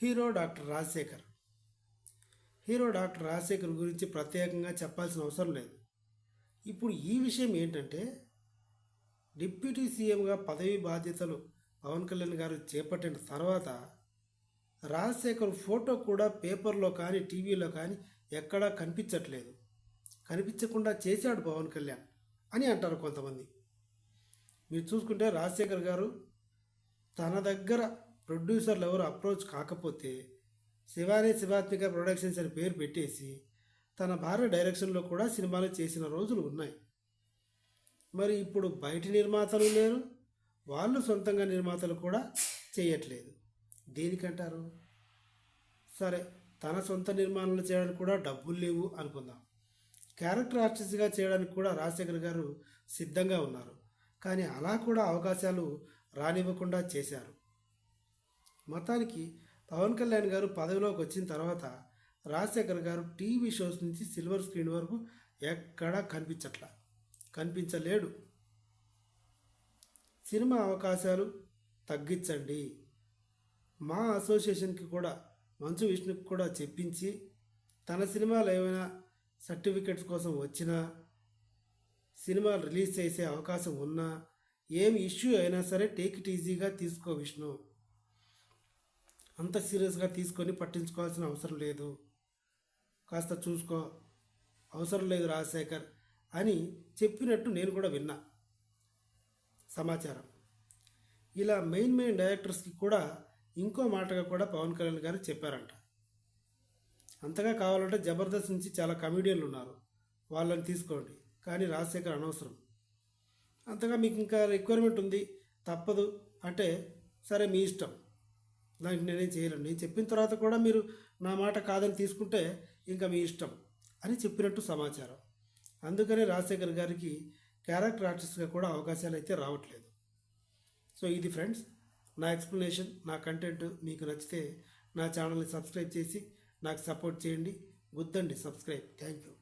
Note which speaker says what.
Speaker 1: Hero doctor Rajasekhar. Hero doctor Rajasekhar గురించి ప్రత్యేకంగా చెప్పాల్సిన అవసరం లేదు. ఇప్పుడు ఈ విషయం ఏంటంటే, డిప్యూటీ సీఎంగా పదవి బాధ్యతలు పవన్ కళ్యాణ్ గారు చేపట్టిన తర్వాత రాజశేఖర్ ఫోటో కూడా పేపర్లో కానీ టీవీలో కానీ ఎక్కడా కనిపించట్లేదు. కనిపించకుండా చేశాడు పవన్ కళ్యాణ్ అని అంటారు కొంతమంది. మీరు చూసుకుంటే రాజశేఖర్ గారు తన దగ్గర ప్రొడ్యూసర్లు ఎవరు అప్రోచ్ కాకపోతే శివాని శివాత్మిక ప్రొడక్షన్స్ అని పేరు పెట్టేసి తన భార్య డైరెక్షన్లో కూడా సినిమాలు చేసిన రోజులు ఉన్నాయి. మరి ఇప్పుడు బయటి నిర్మాతలు లేరు, వాళ్ళు సొంతంగా నిర్మాతలు కూడా చేయట్లేదు. దేనికంటారు? సరే, తన సొంత నిర్మాణాలు చేయడానికి కూడా డబ్బులు లేవు అనుకుందాం. క్యారెక్టర్ ఆర్టిస్ట్గా చేయడానికి కూడా రాజశేఖర్ గారు సిద్ధంగా ఉన్నారు. కానీ అలా కూడా అవకాశాలు రానివ్వకుండా చేశారు. మొత్తానికి పవన్ కళ్యాణ్ గారు పదవిలోకి వచ్చిన తర్వాత రాజశేఖర్ గారు టీవీ షోస్ నుంచి సిల్వర్ స్క్రీన్ వరకు ఎక్కడా కనిపించలేడు. సినిమా అవకాశాలు తగ్గించండి, మా అసోసియేషన్కి కూడా మంచు విష్ణుకి కూడా చెప్పించి తన సినిమాలు ఏమైనా సర్టిఫికెట్స్ కోసం వచ్చినా, సినిమాలు రిలీజ్ చేసే అవకాశం ఉన్నా, ఏమి ఇష్యూ అయినా సరే టేక్ ఇట్ ఈజీగా తీసుకో విష్ణు, అంత సీరియస్గా తీసుకొని పట్టించుకోవాల్సిన అవసరం లేదు, కాస్త చూసుకో, అవసరం లేదు రాజశేఖర్ అని చెప్పినట్టు నేను కూడా విన్నా సమాచారం. ఇలా మెయిన్ డైరెక్టర్స్కి కూడా ఇంకో మాటగా కూడా పవన్ కళ్యాణ్ గారు చెప్పారంట. అంతగా కావాలంటే జబర్దస్త్ నుంచి చాలా కమెడియన్లు ఉన్నారు, వాళ్ళని తీసుకోండి, కానీ రాజశేఖర్ అనవసరం. అంతగా మీకు ఇంకా రిక్వైర్మెంట్ ఉంది, తప్పదు అంటే సరే మీ ఇష్టం, దానికి నేనేం చేయలేను. నేను చెప్పిన తర్వాత కూడా మీరు నా మాట కాదని తీసుకుంటే ఇంకా మీ ఇష్టం అని చెప్పినట్టు సమాచారం. అందుకనే రాజశేఖర్ గారికి క్యారెక్టర్ ఆర్టిస్ట్గా కూడా అవకాశాలు అయితే రావట్లేదు. సో ఇది ఫ్రెండ్స్ నా ఎక్స్ప్లెనేషన్. నా కంటెంట్ మీకు నచ్చితే నా ఛానల్ని సబ్స్క్రైబ్ చేసి నాకు సపోర్ట్ చేయండి. గుద్దండి సబ్స్క్రైబ్. Thank you.